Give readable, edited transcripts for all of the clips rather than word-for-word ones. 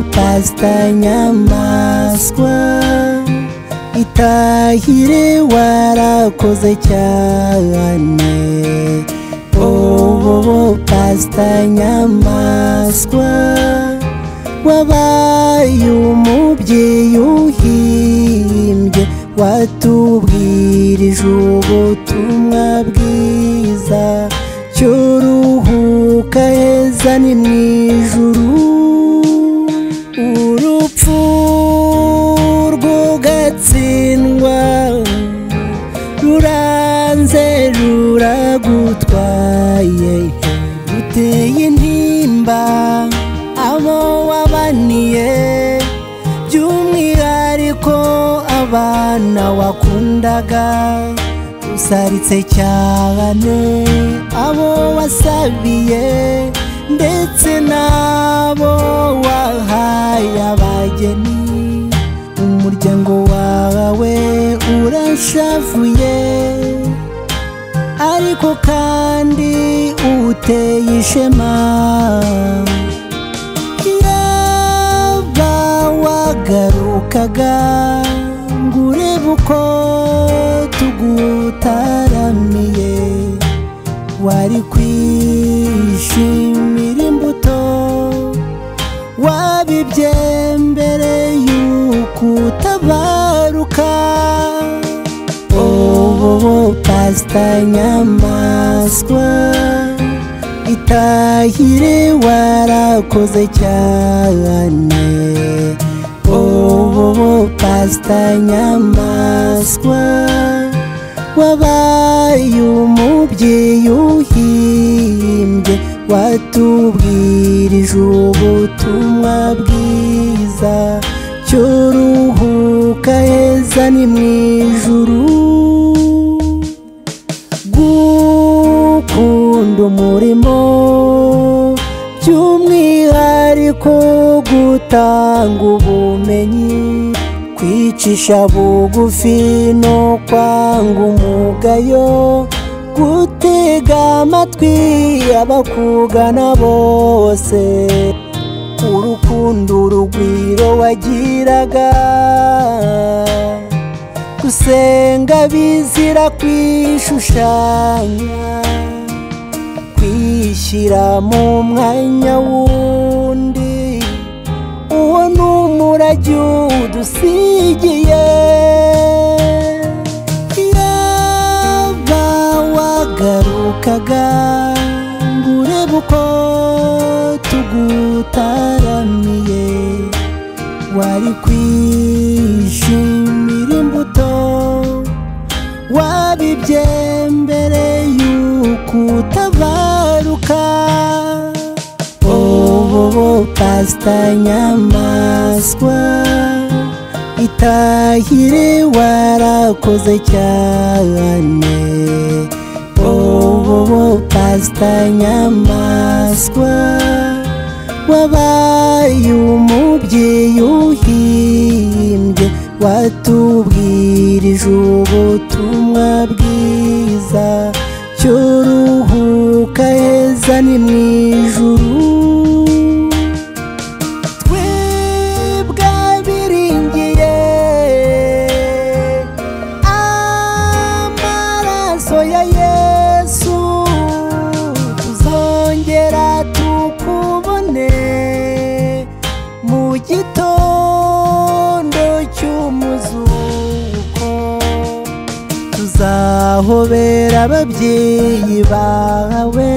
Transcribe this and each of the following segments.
Pastor Nyamaswa itahire warakoze cyane Pastor Nyamaswa wabaye umubyeyi uhimbye watubwirije ubutumwa bwiza cyuruhuka heza ni mwijuru urupfu rwugatsindwa ruranze ruragutwaye ruteye intimba abo wabaniye by'umwihariko abana wakundaga usaritse cyane abo wasabiye ndetse nabo wahaye abageni umuryango wawe urashavuye ariko kandi uteye ishema yaba wagarukaga ngurebe uko tugutaramiye wari kwishimira imbuto wabibye mbere yuko utabaruka Pastor Nyamaswa itahire warakoze cyane Pastor Nyamaswa wabaye umubyeyi uhimbye watubwirije ubutumwa bwiza cyuruhuka heza ni mwijuru gukunda umurimo by'umwihariko gutanga ubumenyi kwicisha bugufi no kwanga umugayo gutega amatwi abakugana bose urukundo urugwiro wagiraga gusenga bizira kwishushanya kwishyira mu mwanya wundi uwo ni umurage udusigiye yaba wagarukaga ngurebe uko tugutaramiye wari kwishimira imbuto wabibye mbere yuko utabaruka Pastor Nyamaswa itahire warakoze cyane Pastor Nyamaswa wabaye umubyeyi uhimbye watubwirije ubutumwa bwiza cyuruhuka heza ni mwijuru twebwe biringiye amaraso ya Yesu tuzongera tukubone mu gitondo cy'umuzuko tuzahobera ababyeyi bawe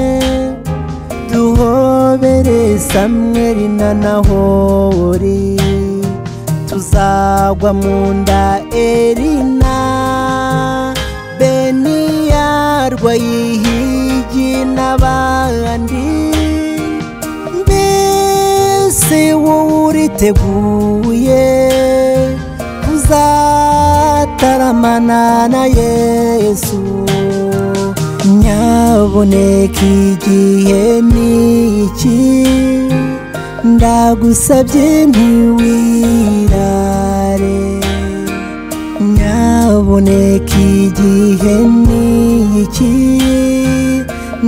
duhobere Samweli na Nahori tuzagwa mu nda Erina Beniya Rwayihigi n'abandi mbese wowe uriteguye kuzataramana na Yesu nyaboneka igihe niki ndagusabye ntiwirare nyaboneka igihe niki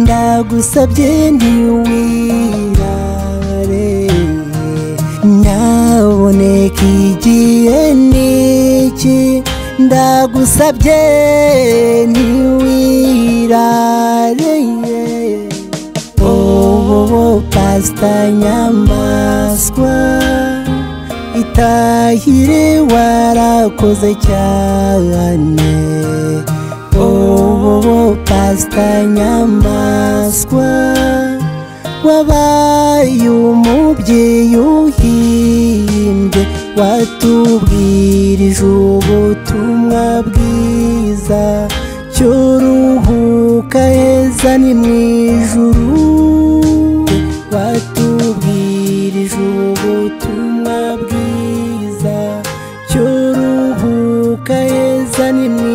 ndagusabye ntiwirare igihe niki ndagusabye ntiwirareye Pastor Nyamaswa itahire warakoze cyane Pastor Nyamaswa wabaye umubyeyi uhimbye watubwirije ubutumwa bwiza cy'uruhuka heza ni mu ijuru watubwirije ubutumwa bwiza cy'uruhuka heza ni mu